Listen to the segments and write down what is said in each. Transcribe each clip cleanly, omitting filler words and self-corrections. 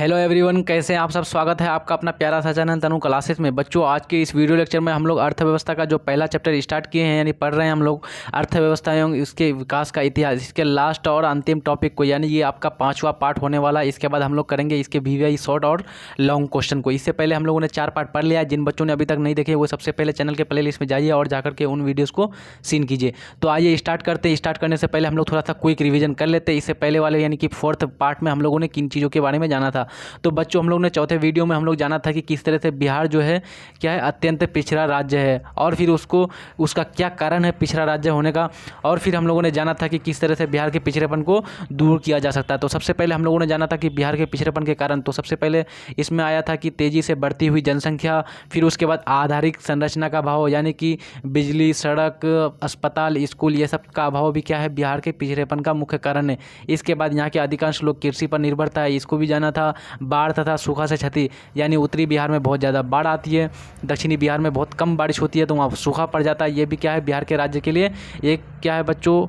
Hello everyone, कैसे हैं आप सब। स्वागत है आपका अपना प्यारा सा चैनल तनु क्लासेस में। बच्चों, आज के इस वीडियो लेक्चर में हम लोग अर्थव्यवस्था का जो पहला चैप्टर स्टार्ट किए हैं, यानी पढ़ रहे हैं हम लोग अर्थव्यवस्था एवं इसके विकास का इतिहास। इसके लास्ट और अंतिम टॉपिक को, यानी ये आपका 5वां पार्ट होने वाला है। इसके बाद हम लोग करेंगे इसके VVI शॉर्ट और लॉन्ग क्वेश्चन को। इससे पहले हम लोगों ने 4 पार्ट पढ़ लिया है। जिन बच्चों ने अभी तक नहीं देखे वो सबसे पहले चैनल के प्ले लिस्ट में जाइए और जाकर के उन वीडियोज़ को सीन कीजिए। तो आइए स्टार्ट करते हैं। स्टार्ट करने से पहले हम लोग थोड़ा सा क्विक रिविजन कर लेते हैं। इससे पहले वाले यानी कि 4th पार्ट में हम लोगों ने किन चीज़ों के बारे में जाना था। तो बच्चों, हम लोग ने 4थे वीडियो में हम लोग जाना था कि किस तरह से बिहार जो है क्या है, अत्यंत पिछड़ा राज्य है, और फिर उसका क्या कारण है पिछड़ा राज्य होने का। और फिर हम लोगों ने जाना था कि किस तरह से बिहार के पिछड़ेपन को दूर किया जा सकता है। तो सबसे पहले हम लोगों ने जाना था कि बिहार के पिछड़ेपन के कारण, तो सबसे पहले इसमें आया था कि तेज़ी से बढ़ती हुई जनसंख्या, फिर उसके बाद आधारिक संरचना का अभाव, यानी कि बिजली, सड़क, अस्पताल, स्कूल, ये सब का अभाव भी क्या है, बिहार के पिछड़ेपन का मुख्य कारण है। इसके बाद यहाँ के अधिकांश लोग कृषि पर निर्भरता है, इसको भी जाना था। बाढ़ तथा सूखा से क्षति, यानी उत्तरी बिहार में बहुत ज़्यादा बाढ़ आती है, दक्षिणी बिहार में बहुत कम बारिश होती है, तो वहाँ सूखा पड़ जाता है। ये भी क्या है, बिहार के राज्य के लिए एक क्या है बच्चों,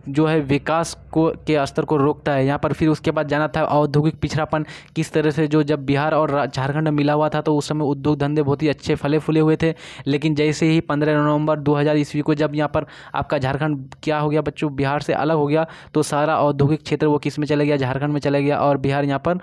जो है विकास को के स्तर को रोकता है यहाँ पर। फिर उसके बाद जाना था औद्योगिक पिछड़ापन, किस तरह से जो जब बिहार और झारखंड में मिला हुआ था तो उस समय उद्योग धंधे बहुत ही अच्छे फले फूले हुए थे। लेकिन जैसे ही 15 नवंबर 2000 ईस्वी को जब यहाँ पर आपका झारखंड क्या हो गया बच्चों, बिहार से अलग हो गया, तो सारा औद्योगिक क्षेत्र वो किस में चला गया, झारखंड में चला गया, और बिहार यहाँ पर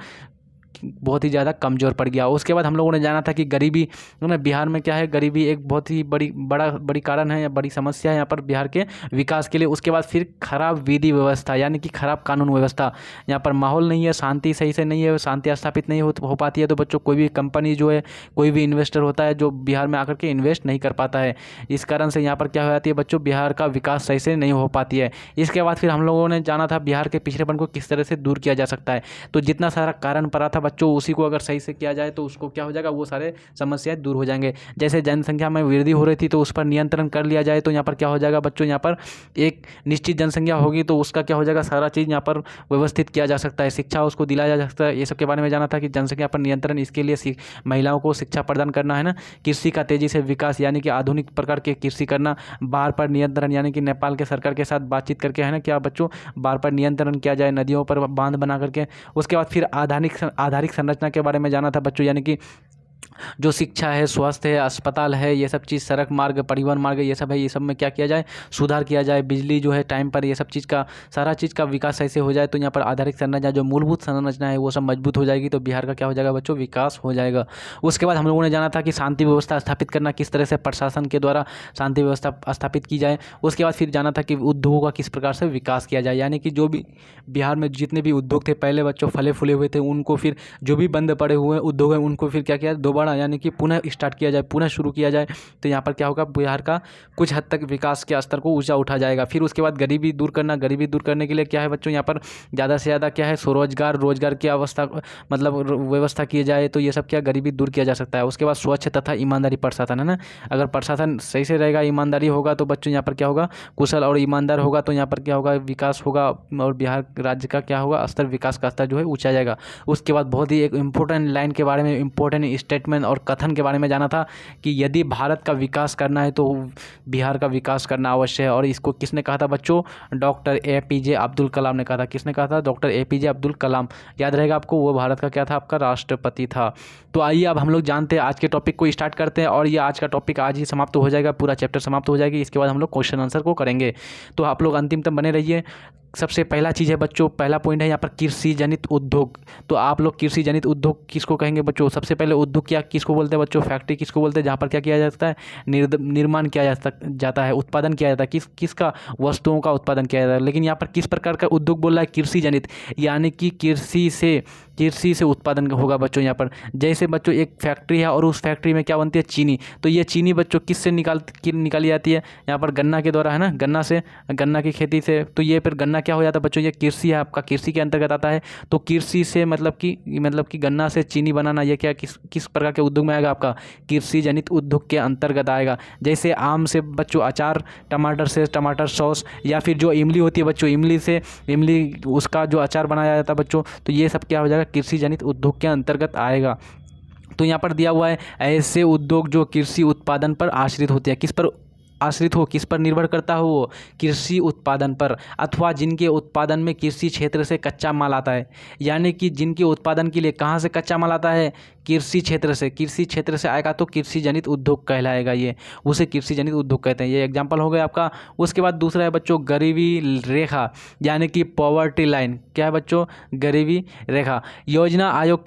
बहुत ही ज़्यादा कमज़ोर पड़ गया। उसके बाद हम लोगों ने जाना था कि गरीबी में बिहार में क्या है, गरीबी एक बहुत ही बड़ी कारण है या बड़ी समस्या है यहाँ पर बिहार के विकास के लिए। उसके बाद फिर खराब विधि व्यवस्था, यानी कि खराब कानून व्यवस्था, यहाँ पर माहौल नहीं है, शांति सही से नहीं है, शांति स्थापित नहीं हो पाती है। तो बच्चों, कोई भी कंपनी जो है, कोई भी इन्वेस्टर होता है जो बिहार में आकर के इन्वेस्ट नहीं कर पाता है। इस कारण से यहाँ पर क्या हो जाती है बच्चों, बिहार का विकास सही से नहीं हो पाती है। इसके बाद फिर हम लोगों ने जाना था बिहार के पिछड़ेपन को किस तरह से दूर किया जा सकता है। तो जितना सारा कारण पड़ा था बच्चों, उसी को अगर सही से किया जाए तो उसको क्या हो जाएगा, वो सारे समस्याएं दूर हो जाएंगे। जैसे जनसंख्या में वृद्धि हो रही थी तो उस पर नियंत्रण कर लिया जाए, तो यहाँ पर क्या हो जाएगा बच्चों, यहाँ पर एक निश्चित जनसंख्या होगी तो उसका क्या हो जाएगा, सारा चीज़ यहाँ पर व्यवस्थित किया जा सकता है, शिक्षा उसको दिलाया जा सकता है। ये सब के बारे में जाना था कि जनसंख्या पर नियंत्रण, इसके लिए महिलाओं को शिक्षा प्रदान करना है ना। कृषि का तेजी से विकास, यानी कि आधुनिक प्रकार के कृषि करना। बाढ़ पर नियंत्रण, यानी कि नेपाल के सरकार के साथ बातचीत करके है ना, क्या बच्चों, बाढ़ पर नियंत्रण किया जाए, नदियों पर बांध बना करके। उसके बाद फिर आधारिक संरचना के बारे में जाना था बच्चों, यानी कि जो शिक्षा है, स्वास्थ्य है, अस्पताल है, ये सब चीज़, सड़क मार्ग, परिवहन मार्ग, ये सब है, ये सब में क्या किया जाए, सुधार किया जाए। बिजली जो है टाइम पर, ये सब चीज़ का, सारा चीज़ का विकास ऐसे हो जाए तो यहाँ पर आधारिक संरचना, जो मूलभूत संरचना है वो सब मजबूत हो जाएगी, तो बिहार का क्या हो जाएगा बच्चों, विकास हो जाएगा। उसके बाद हम लोगों ने जाना था कि शांति व्यवस्था स्थापित करना, किस तरह से प्रशासन के द्वारा शांति व्यवस्था स्थापित की जाए। उसके बाद फिर जाना था कि उद्योगों का किस प्रकार से विकास किया जाए, यानी कि जो भी बिहार में जितने भी उद्योग थे पहले बच्चों फले फूले हुए थे, उनको फिर जो भी बंद पड़े हुए उद्योग हैं उनको फिर क्या किया, दोबारा यानी कि पुनः स्टार्ट किया जाए, पुनः शुरू किया जाए। तो यहाँ पर क्या होगा, बिहार का कुछ हद तक विकास के स्तर को ऊंचा उठा जाएगा। फिर उसके बाद गरीबी दूर करना, गरीबी दूर करने के लिए क्या है बच्चों, यहाँ पर ज़्यादा से ज़्यादा क्या है, रोजगार की अवस्था, मतलब व्यवस्था की जाए, तो ये सब क्या, गरीबी दूर किया जा सकता है। उसके बाद स्वच्छ तथा ईमानदारी प्रशासन है ना, अगर प्रशासन सही से रहेगा, ईमानदारी होगा, तो बच्चों यहाँ पर क्या होगा, कुशल और ईमानदार होगा, तो यहाँ पर क्या होगा, विकास होगा, और बिहार राज्य का क्या होगा, स्तर, विकास का स्तर जो है ऊंचा जाएगा। उसके बाद बहुत ही एक इंपॉर्टेंट लाइन के बारे में, इंपॉर्टेंट स्टेटमेंट और कथन के बारे में जाना था कि यदि भारत का विकास करना है तो बिहार का विकास करना अवश्य है। और इसको किसने कहा था बच्चों, डॉक्टर APJ अब्दुल कलाम ने कहा था। किसने कहा था, डॉक्टर APJ अब्दुल कलाम। याद रहेगा आपको, वो भारत का क्या था, आपका राष्ट्रपति था। तो आइए अब हम लोग जानते हैं, आज के टॉपिक को स्टार्ट करते हैं। और ये आज का टॉपिक आज ही समाप्त हो जाएगा, पूरा चैप्टर समाप्त हो जाएगी। इसके बाद हम लोग क्वेश्चन आंसर को करेंगे, तो आप लोग अंतिम तक बने रहिए। सबसे पहला चीज़ है बच्चों, पहला पॉइंट है यहाँ पर कृषि जनित उद्योग। तो आप लोग कृषि जनित उद्योग किसको कहेंगे बच्चों, सबसे पहले उद्योग क्या किसको बोलते हैं बच्चों, फैक्ट्री किसको बोलते हैं, जहाँ पर क्या किया जाता है, निर्माण किया जाता है, उत्पादन किया जाता है, किसका, वस्तुओं का उत्पादन किया जाता है। लेकिन यहाँ पर किस प्रकार का उद्योग बोल रहा है, कृषि जनित, यानी कि कृषि से उत्पादन होगा बच्चों। यहाँ पर जैसे बच्चों एक फैक्ट्री है और उस फैक्ट्री में क्या बनती है, चीनी, तो ये चीनी बच्चों किससे निकाली जाती है, यहाँ पर गन्ना के द्वारा है ना, गन्ना की खेती से। तो ये फिर गन्ना क्या हो जाता है बच्चों, ये कृषि है, आपका कृषि के अंतर्गत आता है। तो कृषि से मतलब कि गन्ना से चीनी बनाना, ये क्या किस प्रकार के उद्योग में आएगा, आपका कृषि जनित उद्योग के अंतर्गत आएगा। जैसे आम से बच्चों अचार, टमाटर से टमाटर सॉस, या फिर जो इमली होती है बच्चों, इमली उसका जो अचार बनाया जाता है बच्चों, तो ये सब क्या हो जाएगा, कृषि जनित उद्योग के अंतर्गत आएगा। तो यहाँ पर दिया हुआ है ऐसे उद्योग जो कृषि उत्पादन पर आश्रित होते हैं, किस पर आश्रित हो, किस पर निर्भर करता हो वो, कृषि उत्पादन पर, अथवा जिनके उत्पादन में कृषि क्षेत्र से कच्चा माल आता है। यानी कि जिनके उत्पादन के लिए कहाँ से कच्चा माल आता है, कृषि क्षेत्र से। कृषि क्षेत्र से आएगा तो कृषि जनित उद्योग कहलाएगा, ये उसे कृषि जनित उद्योग कहते हैं। ये एग्जाम्पल हो गया आपका। उसके बाद दूसरा है बच्चों गरीबी रेखा, यानी कि पॉवर्टी लाइन। क्या है बच्चों, गरीबी रेखा। योजना आयोग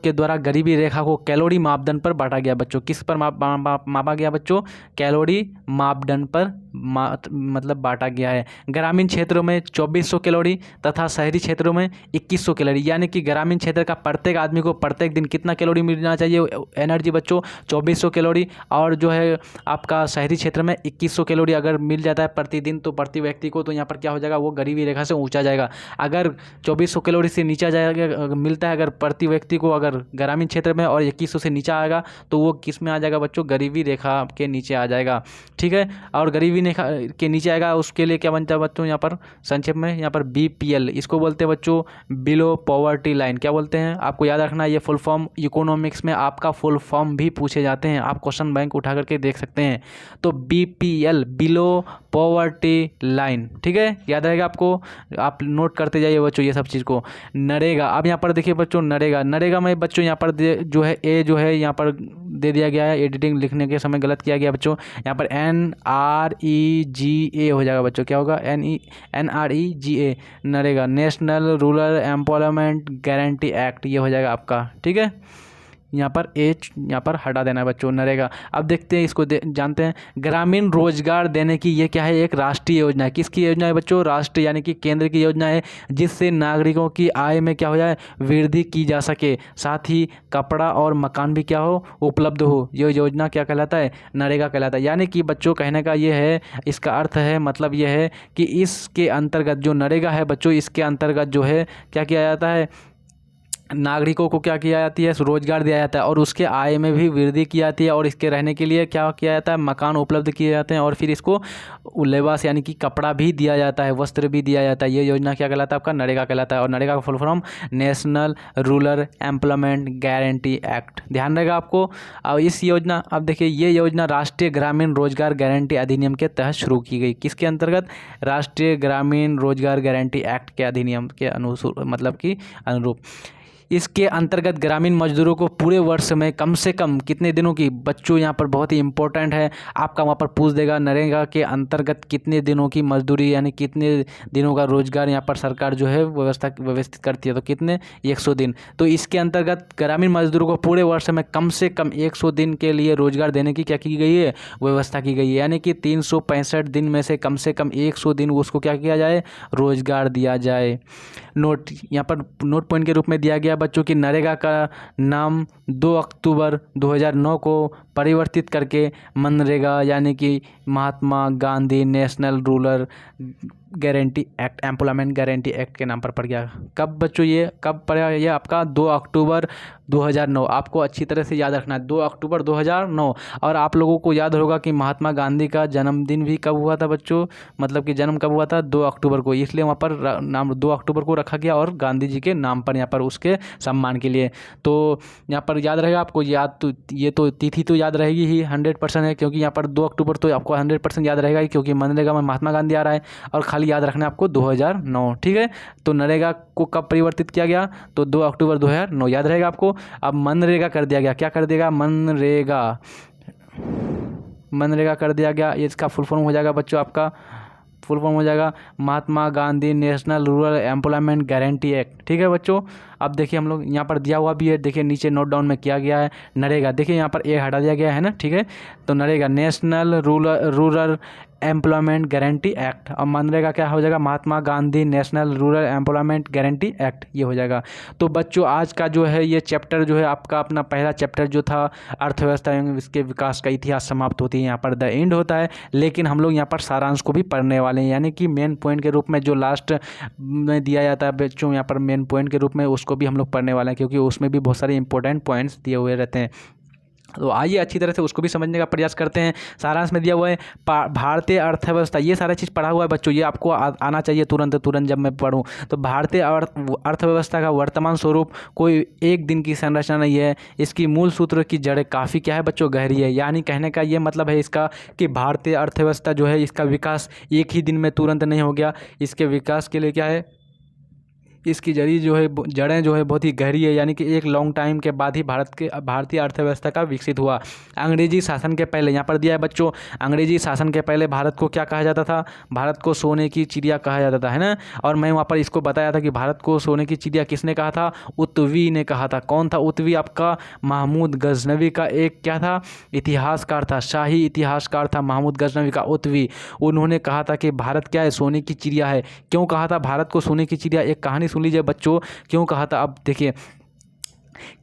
के द्वारा गरीबी रेखा को कैलोरी मापदंड पर बांटा गया बच्चों। किस पर मापा गया बच्चों, कैलोरी मापदंड पर मतलब बांटा गया है। ग्रामीण क्षेत्रों में 2400 कैलोरी तथा शहरी क्षेत्रों में 2100 कैलोरी। यानी कि ग्रामीण क्षेत्र का प्रत्येक आदमी को प्रत्येक दिन कितना कैलोरी मिलना चाहिए एनर्जी बच्चों, 2400 कैलोरी। और जो है आपका शहरी क्षेत्र में 2100 कैलोरी अगर मिल जाता है प्रतिदिन तो प्रति व्यक्ति को, तो यहाँ पर क्या हो जाएगा, वो गरीबी रेखा से ऊंचा जाएगा। अगर 2400 कैलोरी से नीचा जाएगा मिलता है अगर प्रति व्यक्ति को अगर ग्रामीण क्षेत्र में, और 2100 से नीचा आएगा तो वो किस में आ जाएगा बच्चों, गरीबी रेखा के नीचे आ जाएगा। ठीक है, और गरीबी रेखा के नीचे आएगा उसके लिए क्या बनता है बच्चों, यहाँ पर संक्षेप में यहाँ पर BPL, इसको बोलते हैं बच्चों बिलो पॉवर्टी लाइन। क्या बोलते हैं, आपको याद रखना, ये फुल फॉर्म इकोनॉमिक्स में आपका फुल फॉर्म भी पूछे जाते हैं, आप क्वेश्चन बैंक उठा करके देख सकते हैं। तो BPL बिलो पॉवर्टी लाइन, ठीक है, याद रहेगा आपको, आप नोट करते जाइए बच्चों ये सब चीज़ को। नरेगा, अब यहाँ पर देखिए बच्चों नरेगा में बच्चों यहाँ पर जो है ए जो है यहाँ पर दे दिया गया है, एडिटिंग लिखने के समय गलत किया गया बच्चों। यहाँ पर NREGA हो जाएगा बच्चों, क्या होगा, NREGA, NREGA, national rural employment guarantee act, ये हो जाएगा आपका। ठीक है, यहाँ पर यहाँ पर हटा देना है बच्चों, नरेगा। अब देखते हैं इसको जानते हैं। ग्रामीण रोजगार देने की ये क्या है, एक राष्ट्रीय योजना है। किसकी योजना है बच्चों, राष्ट्रीय यानी कि केंद्र की योजना है, जिससे नागरिकों की आय में क्या हो जाए, वृद्धि की जा सके, साथ ही कपड़ा और मकान भी क्या हो, उपलब्ध हो। ये योजना क्या कहलाता है, नरेगा कहलाता है। यानी कि बच्चों कहने का ये है, इसका अर्थ है, मतलब ये है कि इसके अंतर्गत जो नरेगा है बच्चों, इसके अंतर्गत जो है क्या किया जाता है, नागरिकों को क्या किया जाती है, रोजगार दिया जाता है, और उसके आय में भी वृद्धि की जाती है, और इसके रहने के लिए क्या किया जाता है, मकान उपलब्ध किए जाते हैं, और फिर इसको लिबास यानी कि कपड़ा भी दिया जाता है, वस्त्र भी दिया जाता है। ये योजना क्या कहलाता है, आपका नरेगा कहलाता है। और नरेगा का full form national rural employment guarantee act, ध्यान रहेगा आपको। अब इस योजना, अब देखिए ये योजना राष्ट्रीय ग्रामीण रोजगार गारंटी अधिनियम के तहत शुरू की गई। किसके अंतर्गत, राष्ट्रीय ग्रामीण रोजगार गारंटी एक्ट के अधिनियम के मतलब कि अनुरूप। इसके अंतर्गत ग्रामीण मजदूरों को पूरे वर्ष में कम से कम कितने दिनों की, बच्चों यहाँ पर बहुत ही इंपॉर्टेंट है, आपका वहाँ पर पूछ देगा, नरेगा के अंतर्गत कितने दिनों की मजदूरी यानी कितने दिनों का रोजगार यहाँ पर सरकार जो है व्यवस्थित करती है, तो कितने, 100 दिन। तो इसके अंतर्गत ग्रामीण मजदूरों को पूरे वर्ष में कम से कम 100 दिन के लिए रोजगार देने की क्या की गई है, व्यवस्था की गई है। यानी कि 365 दिन में से कम 100 दिन उसको क्या किया जाए, रोजगार दिया जाए। नोट यहाँ पर नोट पॉइंट के रूप में दिया गया बच्चों की, नरेगा का नाम 2 अक्टूबर 2009 को परिवर्तित करके मनरेगा यानी कि Mahatma Gandhi national rural guarantee act, employment guarantee act के नाम पर पड़ गया। कब बच्चों, ये कब पड़ा, ये आपका 2 अक्टूबर 2009, आपको अच्छी तरह से याद रखना है, 2 अक्टूबर 2009। और आप लोगों को याद होगा कि महात्मा गांधी का जन्मदिन भी कब हुआ था बच्चों, मतलब कि जन्म कब हुआ था, 2 अक्टूबर को, इसलिए वहाँ पर नाम 2 अक्टूबर को रखा गया, और गांधी जी के नाम पर यहाँ पर उसके सम्मान के लिए। तो यहाँ पर याद रहेगा आपको, याद तो ये तो तिथि तो याद रहेगी ही 100% है, क्योंकि यहाँ पर 2 अक्टूबर तो आपको 100% याद रहेगा ही, क्योंकि मनरेगा में महात्मा गांधी आ रहा है। और खाली याद रखना है आपको 2009, ठीक है। तो नरेगा को कब परिवर्तित किया गया, तो 2 अक्टूबर 2009, याद रहेगा आपको। अब मनरेगा कर दिया गया, क्या कर देगा, मनरेगा कर दिया गया। इसका फुल फॉर्म हो जाएगा बच्चों, आपका फुल फॉर्म हो जाएगा Mahatma Gandhi national rural employment guarantee act, ठीक है बच्चों। अब देखिए हम लोग यहाँ पर दिया हुआ भी है, देखिए नीचे नोट डाउन में किया गया है, नरेगा, देखिए यहाँ पर ए हटा दिया गया है ना, ठीक है। तो NREGA national rural employment guarantee act, और मनरेगा क्या हो जाएगा, Mahatma Gandhi national rural employment guarantee act, ये हो जाएगा। तो बच्चों आज का जो है ये चैप्टर जो है आपका अपना पहला चैप्टर जो था अर्थव्यवस्था एवं इसके विकास का इतिहास समाप्त होती है, यहाँ पर द एंड होता है। लेकिन हम लोग यहाँ पर सारांश को भी पढ़ने वाले हैं, यानी कि मेन पॉइंट के रूप में जो लास्ट में दिया जाता है बच्चों, यहाँ पर मेन पॉइंट के रूप में उसको भी हम लोग पढ़ने वाले हैं, क्योंकि उसमें भी बहुत सारे इंपॉर्टेंट पॉइंट्स दिए हुए रहते हैं। तो आइए अच्छी तरह से उसको भी समझने का प्रयास करते हैं। सारांश में दिया हुआ है भारतीय अर्थव्यवस्था, ये सारा चीज़ पढ़ा हुआ है बच्चों, ये आपको आना चाहिए तुरंत जब मैं पढ़ूँ। तो भारतीय अर्थव्यवस्था का वर्तमान स्वरूप कोई एक दिन की संरचना नहीं है, इसकी मूल सूत्र की जड़ें काफ़ी क्या है बच्चों, गहरी है। यानी कहने का ये मतलब है इसका कि भारतीय अर्थव्यवस्था जो है इसका विकास एक ही दिन में तुरंत नहीं हो गया। इसके विकास के लिए क्या है, इसकी जड़ें जो है बहुत ही गहरी है, यानी कि एक लॉन्ग टाइम के बाद ही भारतीय अर्थव्यवस्था का विकसित हुआ। अंग्रेजी शासन के पहले, यहाँ पर दिया है बच्चों, अंग्रेजी शासन के पहले भारत को क्या कहा जाता था, भारत को सोने की चिड़िया कहा जाता था, है ना। और मैं वहाँ पर इसको बताया था कि भारत को सोने की चिड़िया किसने कहा था, उत्वी ने कहा था। कौन था उत्वी, आपका महमूद गजनवी का एक क्या था, इतिहासकार था, शाही इतिहासकार था महमूद गजनवी का उत्वी। उन्होंने कहा था कि भारत क्या है, सोने की चिड़िया है। क्यों कहा था भारत को सोने की चिड़िया, एक कहानी सुन लीजिए बच्चों, क्यों कहा था। अब देखिए,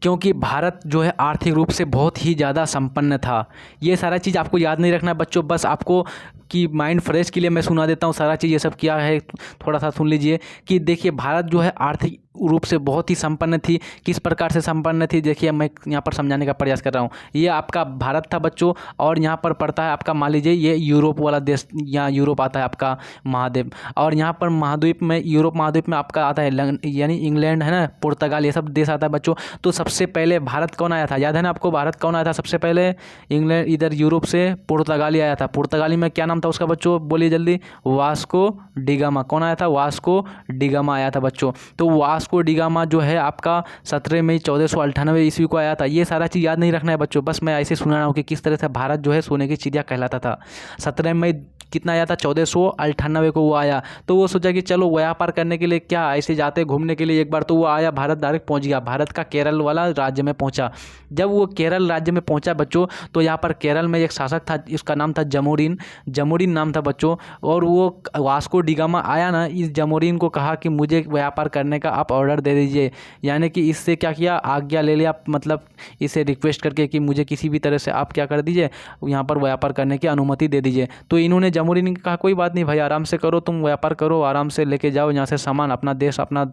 क्योंकि भारत जो है आर्थिक रूप से बहुत ही ज़्यादा संपन्न था। ये सारा चीज़ आपको याद नहीं रखना है बच्चों, बस आपको कि माइंड फ्रेश के लिए मैं सुना देता हूँ सारा चीज़, ये सब क्या है थोड़ा सा सुन लीजिए। कि देखिए भारत जो है आर्थिक रूप से बहुत ही संपन्न थी। किस प्रकार से संपन्न थी, देखिए मैं यहाँ पर समझाने का प्रयास कर रहा हूँ। ये आपका भारत था बच्चों, और यहाँ पर पड़ता है आपका, मान लीजिए ये यूरोप वाला देश, यहाँ यूरोप आता है आपका महाद्वीप, और यहाँ पर महाद्वीप में, यूरोप महाद्वीप में आपका आता है यानी इंग्लैंड, है ना, पुर्तगाल, ये सब देश आता है बच्चों। तो सबसे पहले भारत कौन आया था, याद है ना आपको, भारत कौन आया था सबसे पहले, इंग्लैंड, इधर यूरोप से पुर्तगाली आया था। पुर्तगाली में क्या नाम था उसका बच्चों, बोलिए जल्दी, वास्को डिगामा। कौन आया था, वास्को डिगामा आया था बच्चों। तो वास्को डिगामा जो है आपका 17 मई 1498 ईस्वी को आया था। ये सारा चीज़ याद नहीं रखना है बच्चों, बस मैं ऐसे सुना रहा हूँ कि किस तरह से भारत जो है सोने की चिड़िया कहलाता था। 17 मई कितना आया था, 1498 को वो आया। तो वो सोचा कि चलो व्यापार करने के लिए, क्या ऐसे जाते घूमने के लिए एक बार, तो वो आया भारत, डायरेक्ट पहुंच गया भारत का केरल वाला राज्य में पहुंचा। जब वो केरल राज्य में पहुंचा बच्चों, तो यहाँ पर केरल में एक शासक था, इसका नाम था जमोरिन नाम था बच्चों। और वो वास्को डिगामा आया ना, इस जमोरिन को कहा कि मुझे व्यापार करने का आप ऑर्डर दे दीजिए, यानी कि इससे क्या किया, आज्ञा ले लिया, मतलब इसे रिक्वेस्ट करके कि मुझे किसी भी तरह से आप क्या कर दीजिए, यहाँ पर व्यापार करने की अनुमति दे दीजिए। तो इन्होंने जमोरिन ने कहा कोई बात नहीं भाई, आराम से करो, तुम व्यापार करो, आराम से लेके जाओ यहाँ से सामान, अपना देश, अपना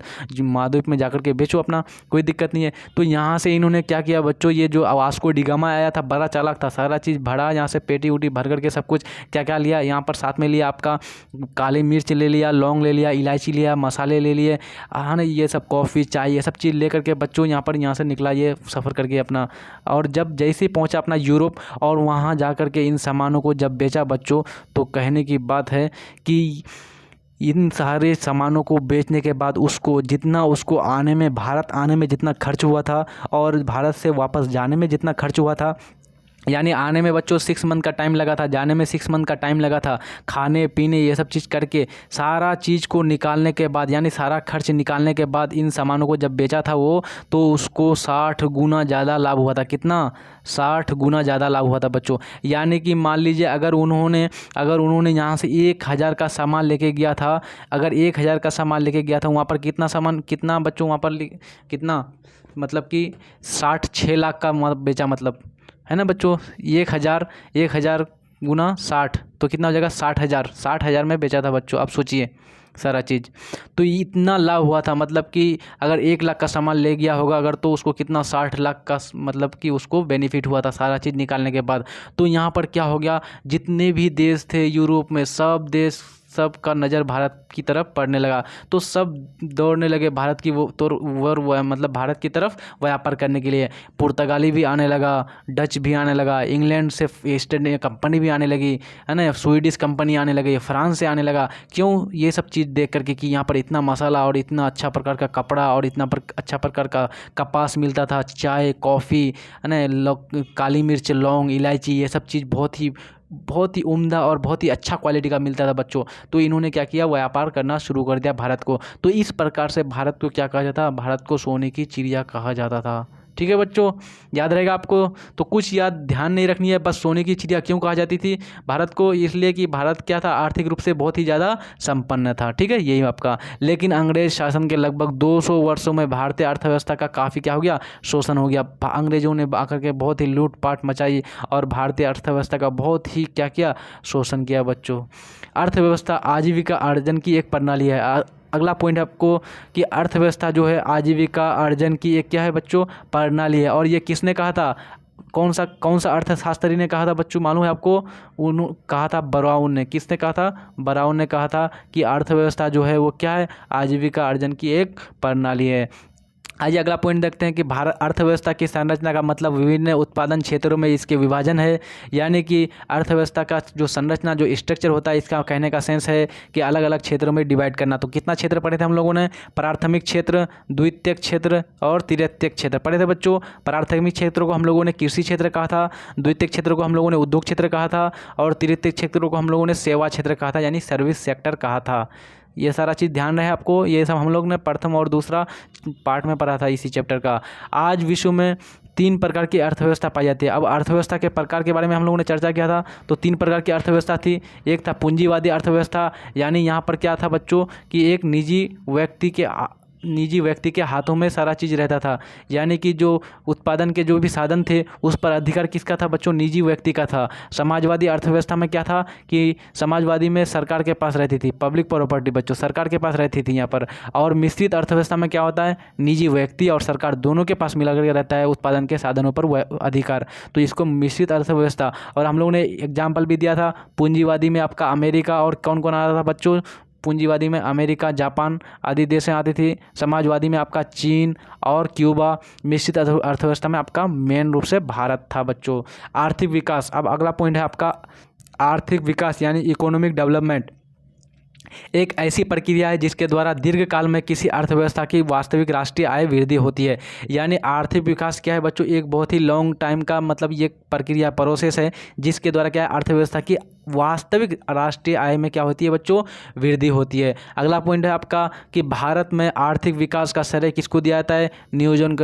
महाद्वीप में जाकर के बेचो अपना, कोई दिक्कत नहीं है। तो यहाँ से इन्होंने क्या किया बच्चों, ये जो वास्को डिगामा आया था बड़ा चालाक था, सारा चीज़ भरा यहाँ से, पेटी उटी भर करके सब कुछ क्या क्या लिया, यहाँ पर साथ में लिया आपका काली मिर्च ले लिया, लौंग ले लिया, इलायची लिया, मसाले ले लिए, हाँ ना, ये सब कॉफ़ी चाय ये सब चीज़ ले करके बच्चों यहाँ से निकला ये सफ़र करके अपना। और जब जैसे पहुँचा अपना यूरोप, और वहाँ जा कर के इन सामानों को जब बेचा बच्चों, तो कहने की बात है कि इन सारे सामानों को बेचने के बाद उसको जितना, उसको आने में, भारत आने में जितना खर्च हुआ था, और भारत से वापस जाने में जितना खर्च हुआ था, यानी आने में बच्चों 6 मंथ का टाइम लगा था, जाने में 6 मंथ का टाइम लगा था, खाने पीने ये सब चीज़ करके सारा चीज़ को निकालने के बाद, यानी सारा खर्च निकालने के बाद इन सामानों को जब बेचा था वो, तो उसको 60 गुना ज़्यादा लाभ हुआ था। कितना, 60 गुना ज़्यादा लाभ हुआ था बच्चों। यानी कि मान लीजिए अगर उन्होंने यहाँ से 1000 का सामान लेके गया था, अगर 1000 का सामान लेके गया था, वहाँ पर कितना सामान, कितना बच्चों वहाँ पर कितना, मतलब कि 6 लाख का बेचा, मतलब है ना बच्चों, 1000 गुना 60 तो कितना हो जाएगा, 60,000 में बेचा था बच्चों। आप सोचिए सारा चीज़, तो इतना लाभ हुआ था, मतलब कि अगर 1 लाख का सामान ले गया होगा अगर, तो उसको कितना 60 लाख का मतलब कि उसको बेनिफिट हुआ था सारा चीज़ निकालने के बाद। तो यहाँ पर क्या हो गया, जितने भी देश थे यूरोप में, सब देश, सब का नज़र भारत की तरफ पड़ने लगा, तो सब दौड़ने लगे भारत की वो मतलब भारत की तरफ व्यापार करने के लिए। पुर्तगाली भी आने लगा, डच भी आने लगा, इंग्लैंड से ईस्ट इंडिया कंपनी भी आने लगी, है ना, स्वीडिश कंपनी आने लगी, फ्रांस से आने लगा। क्यों, ये सब चीज़ देख करके कि यहाँ पर इतना मसाला और इतना अच्छा प्रकार का कपड़ा और इतना अच्छा प्रकार का कपास मिलता था, चाय कॉफ़ी, है ना, काली मिर्च, लौंग, इलायची, ये सब चीज़ बहुत ही उम्दा और बहुत ही अच्छा क्वालिटी का मिलता था बच्चों। तो इन्होंने क्या किया, व्यापार करना शुरू कर दिया भारत को। तो इस प्रकार से भारत को क्या कहा जाता, भारत को सोने की चिड़िया कहा जाता था। ठीक है बच्चों, याद रहेगा आपको। तो कुछ याद ध्यान नहीं रखनी है, बस सोने की चिड़िया क्यों कहा जाती थी भारत को, इसलिए कि भारत क्या था, आर्थिक रूप से बहुत ही ज़्यादा संपन्न था। ठीक है, यही आपका। लेकिन अंग्रेज शासन के लगभग 200 वर्षों में भारतीय अर्थव्यवस्था का काफ़ी क्या हो गया, शोषण हो गया। अंग्रेजों ने आकर के बहुत ही लूटपाट मचाई और भारतीय अर्थव्यवस्था का बहुत ही क्या किया, शोषण किया बच्चों। अर्थव्यवस्था आजीविका अर्जन की एक प्रणाली है। अगला पॉइंट आपको कि अर्थव्यवस्था जो है आजीविका अर्जन की एक क्या है बच्चों, प्रणाली है। और ये किसने कहा था, कौन सा अर्थशास्त्री ने कहा था बच्चों, मालूम है आपको? कहा था ब्राउन ने। किसने कहा था? ब्राउन ने कहा था कि अर्थव्यवस्था जो है वो क्या है? आजीविका अर्जन की एक प्रणाली है। आइए अगला पॉइंट देखते हैं कि भारत अर्थव्यवस्था की संरचना का मतलब विभिन्न उत्पादन क्षेत्रों में इसके विभाजन है। यानी कि अर्थव्यवस्था का जो संरचना, जो स्ट्रक्चर होता है, इसका कहने का सेंस है कि अलग अलग क्षेत्रों में डिवाइड करना। तो कितना क्षेत्र पढ़े थे हम लोगों ने? प्राथमिक क्षेत्र, द्वितीयक क्षेत्र और तृतीयक क्षेत्र पढ़े थे बच्चों। प्राथमिक क्षेत्र को हम लोगों ने कृषि क्षेत्र कहा था, द्वितीयक क्षेत्र को हम लोगों ने उद्योग क्षेत्र कहा था और तृतीयक क्षेत्र को हम लोगों ने सेवा क्षेत्र कहा था, यानी सर्विस सेक्टर कहा था। ये सारा चीज़ ध्यान रहे आपको, ये सब हम लोग ने प्रथम और दूसरा पार्ट में पढ़ा था इसी चैप्टर का। आज विश्व में 3 प्रकार की अर्थव्यवस्था पाई जाती है। अब अर्थव्यवस्था के प्रकार के बारे में हम लोगों ने चर्चा किया था, तो 3 प्रकार की अर्थव्यवस्था थी। एक था पूंजीवादी अर्थव्यवस्था, यानी यहाँ पर क्या था बच्चों कि एक निजी व्यक्ति के हाथों में सारा चीज़ रहता था। यानी कि जो उत्पादन के जो भी साधन थे उस पर अधिकार किसका था बच्चों? निजी व्यक्ति का था। समाजवादी अर्थव्यवस्था में क्या था कि समाजवादी में सरकार के पास रहती थी, पब्लिक प्रॉपर्टी बच्चों सरकार के पास रहती थी यहाँ पर। और मिश्रित अर्थव्यवस्था में क्या होता है? निजी व्यक्ति और सरकार दोनों के पास मिला करके रहता है उत्पादन के साधनों पर अधिकार, तो इसको मिश्रित अर्थव्यवस्था। और हम लोगों ने एग्जाम्पल भी दिया था, पूंजीवादी में आपका अमेरिका और कौन कौन आता था बच्चों? पूंजीवादी में अमेरिका, जापान आदि देशें आती थी। समाजवादी में आपका चीन और क्यूबा। मिश्रित अर्थव्यवस्था में आपका मेन रूप से भारत था बच्चों। आर्थिक विकास, अब अगला पॉइंट है आपका आर्थिक विकास यानी इकोनॉमिक डेवलपमेंट। एक ऐसी प्रक्रिया है जिसके द्वारा दीर्घकाल में किसी अर्थव्यवस्था की वास्तविक राष्ट्रीय आय वृद्धि होती है। यानी आर्थिक विकास क्या है बच्चों? एक बहुत ही लॉन्ग टाइम का मतलब ये प्रक्रिया प्रोसेस है जिसके द्वारा क्या है? अर्थव्यवस्था की वास्तविक राष्ट्रीय आय में क्या होती है बच्चों? वृद्धि होती है। अगला पॉइंट है आपका कि भारत में आर्थिक विकास का श्रेय किसको दिया जाता है? नियोजन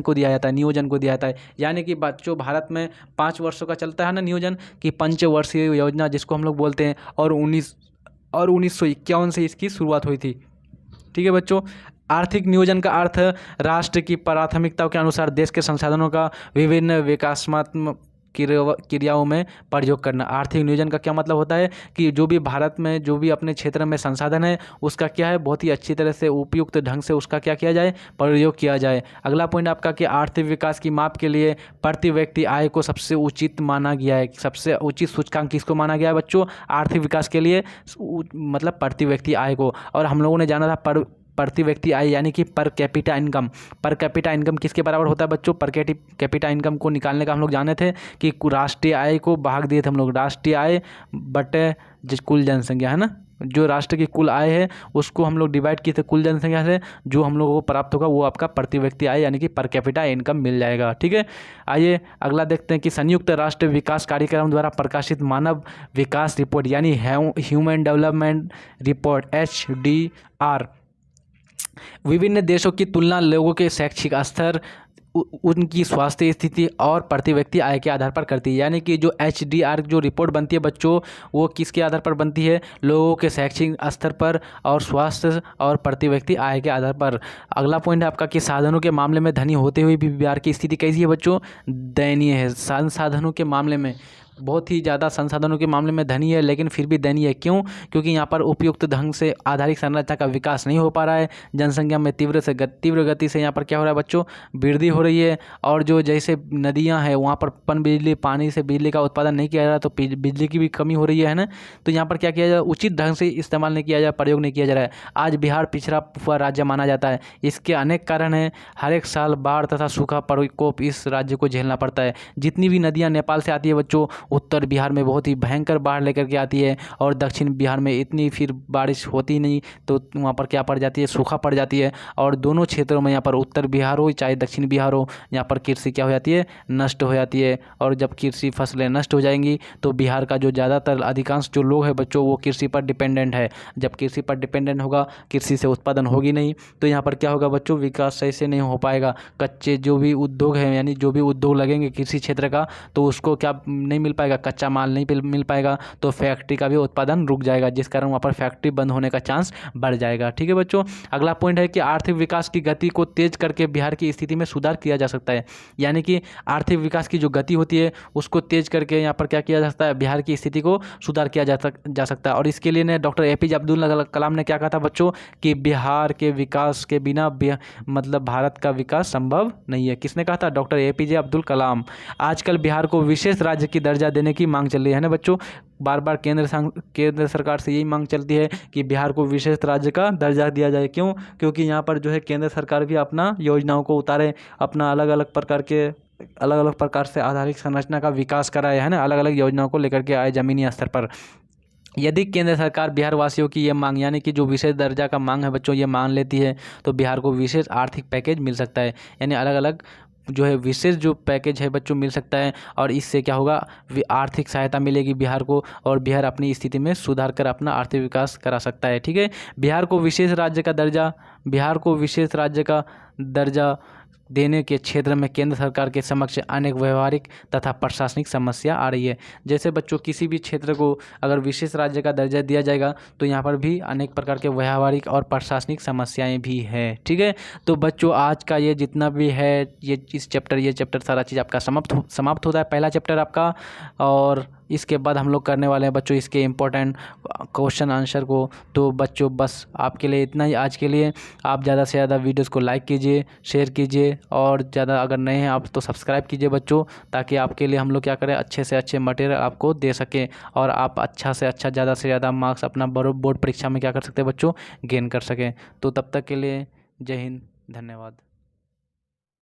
को दिया जाता है, नियोजन को दिया जाता है। यानी कि बच्चों भारत में 5 वर्षों का चलता है ना नियोजन, कि पंचवर्षीय योजना जिसको हम लोग बोलते हैं, और 1951 से इसकी शुरुआत हुई थी। ठीक है बच्चों। आर्थिक नियोजन का अर्थ राष्ट्र की प्राथमिकताओं के अनुसार देश के संसाधनों का विभिन्न विकासात्मक क्रियाओं में प्रयोग करना। आर्थिक नियोजन का क्या मतलब होता है कि जो भी भारत में जो भी अपने क्षेत्र में संसाधन है उसका क्या है? बहुत ही अच्छी तरह से उपयुक्त ढंग से उसका क्या किया जाए? प्रयोग किया जाए। अगला पॉइंट आपका कि आर्थिक विकास की माप के लिए प्रति व्यक्ति आय को सबसे उचित माना गया है। सबसे उचित सूचकांक किसको माना गया है बच्चों? आर्थिक विकास के लिए मतलब प्रति व्यक्ति आय को। और हम लोगों ने जाना था प्रति व्यक्ति आय यानी कि per capita income. Per capita income किसके बराबर होता है बच्चों? पर कैपिटा इनकम को निकालने का हम लोग जाने थे कि राष्ट्रीय आय को भाग दिए थे हम लोग, राष्ट्रीय आय बटे कुल जनसंख्या, है ना। जो राष्ट्र की कुल आय है उसको हम लोग डिवाइड किए थे कुल जनसंख्या से, जो हम लोगों को प्राप्त होगा वो आपका प्रति व्यक्ति आय यानी कि पर कैपिटा इनकम मिल जाएगा। ठीक है। आइए अगला देखते हैं कि संयुक्त राष्ट्र विकास कार्यक्रम द्वारा प्रकाशित मानव विकास रिपोर्ट यानी ह्यूमन डेवलपमेंट रिपोर्ट HDR विभिन्न देशों की तुलना लोगों के शैक्षिक स्तर, उनकी स्वास्थ्य स्थिति और प्रति व्यक्ति आय के आधार पर करती है। यानी कि जो HDR जो रिपोर्ट बनती है बच्चों वो किसके आधार पर बनती है? लोगों के शैक्षिक स्तर पर और स्वास्थ्य और प्रति व्यक्ति आय के आधार पर। अगला पॉइंट है आपका कि साधनों के मामले में धनी होते हुए भी बिहार की स्थिति कैसी है बच्चों? दयनीय है। संसाधनों के मामले में बहुत ही ज़्यादा संसाधनों के मामले में धनी है लेकिन फिर भी दयनीय है। क्यों? क्योंकि यहाँ पर उपयुक्त ढंग से आधारिक संरचना का विकास नहीं हो पा रहा है। जनसंख्या में तीव्र गति से यहाँ पर क्या हो रहा है बच्चों? वृद्धि हो रही है। और जो जैसे नदियाँ हैं वहाँ पर पानी से बिजली का उत्पादन नहीं किया जा रहा, तो बिजली की भी कमी हो रही है ना। तो यहाँ पर क्या किया जाए? उचित ढंग से इस्तेमाल नहीं किया जा रहा, प्रयोग नहीं किया जा रहा है। आज बिहार पिछड़ा हुआ राज्य माना जाता है। इसके अनेक कारण हैं। हर एक साल बाढ़ तथा सूखा प्रकोप इस राज्य को झेलना पड़ता है। जितनी भी नदियाँ नेपाल से आती है बच्चों, उत्तर बिहार में बहुत ही भयंकर बाढ़ लेकर के आती है, और दक्षिण बिहार में इतनी फिर बारिश होती नहीं, तो वहाँ पर क्या पड़ जाती है? सूखा पड़ जाती है। और दोनों क्षेत्रों में, यहाँ पर उत्तर बिहार हो चाहे दक्षिण बिहार हो, यहाँ पर कृषि क्या हो जाती है? नष्ट हो जाती है। और जब कृषि फसलें नष्ट हो जाएंगी तो बिहार का जो ज़्यादातर अधिकांश जो लोग हैं बच्चों वो कृषि पर डिपेंडेंट है। जब कृषि पर डिपेंडेंट होगा, कृषि से उत्पादन होगी नहीं, तो यहाँ पर क्या होगा बच्चों? विकास सही से नहीं हो पाएगा। कच्चे जो भी उद्योग हैं यानी जो भी उद्योग लगेंगे कृषि क्षेत्र का, तो उसको क्या नहीं मिल पाएगा, कच्चा माल नहीं मिल पाएगा, तो फैक्ट्री का भी उत्पादन रुक जाएगा, जिस कारण वहाँ पर फैक्ट्री बंद होने का चांस बढ़ जाएगा। ठीक है बच्चों, अगला पॉइंट है कि आर्थिक विकास की गति को तेज करके बिहार की स्थिति में सुधार किया जा सकता है। यानी कि आर्थिक विकास की जो गति होती है उसको तेज करके यहाँ पर क्या किया जा सकता है, बिहार की स्थिति को सुधार किया जा सकता है। और इसके लिए ने डॉक्टर APJ अब्दुल कलाम ने क्या कहा था बच्चों, कि बिहार के विकास के बिना मतलब भारत का विकास संभव नहीं है। किसने कहा था? Doctor APJ Abdul Kalam. आजकल बिहार को विशेष राज्य की दर्जा देने की मांग चल रही है ना बच्चों, बार बार केंद्र सरकार से यही मांग चलती है कि बिहार को विशेष राज्य का दर्जा दिया जाए। क्यों? क्योंकि यहाँ पर जो है केंद्र सरकार भी अपना योजनाओं को उतारे, अपना अलग अलग प्रकार से आधारित संरचना का विकास कराए, है ना, अलग अलग योजनाओं को लेकर के आए जमीनी स्तर पर। यदि केंद्र सरकार बिहार वासियों की ये मांग, यानी कि जो विशेष दर्जा का मांग है बच्चों, ये मान लेती है, तो बिहार को विशेष आर्थिक पैकेज मिल सकता है। यानी अलग अलग जो है विशेष जो पैकेज है बच्चों मिल सकता है, और इससे क्या होगा, आर्थिक सहायता मिलेगी बिहार को, और बिहार अपनी स्थिति में सुधार कर अपना आर्थिक विकास करा सकता है। ठीक है, बिहार को विशेष राज्य का दर्जा देने के क्षेत्र में केंद्र सरकार के समक्ष अनेक व्यवहारिक तथा प्रशासनिक समस्या आ रही है। जैसे बच्चों किसी भी क्षेत्र को अगर विशेष राज्य का दर्जा दिया जाएगा तो यहाँ पर भी अनेक प्रकार के व्यवहारिक और प्रशासनिक समस्याएं भी हैं। ठीक है, तो बच्चों आज का ये जितना भी है ये चैप्टर सारा चीज़ आपका समाप्त होता है, पहला चैप्टर आपका। और इसके बाद हम लोग करने वाले हैं बच्चों इसके इम्पोर्टेंट क्वेश्चन आंसर को। तो बच्चों बस आपके लिए इतना ही आज के लिए। आप ज़्यादा से ज़्यादा वीडियोस को लाइक कीजिए, शेयर कीजिए, और ज़्यादा अगर नए हैं आप तो सब्सक्राइब कीजिए बच्चों, ताकि आपके लिए हम लोग क्या करें, अच्छे से अच्छे मटेरियल आपको दे सकें, और आप अच्छा से अच्छा ज़्यादा से ज़्यादा मार्क्स अपना बोर्ड परीक्षा में क्या कर सकते हैं बच्चों, गेन कर सकें। तो तब तक के लिए जय हिंद, धन्यवाद।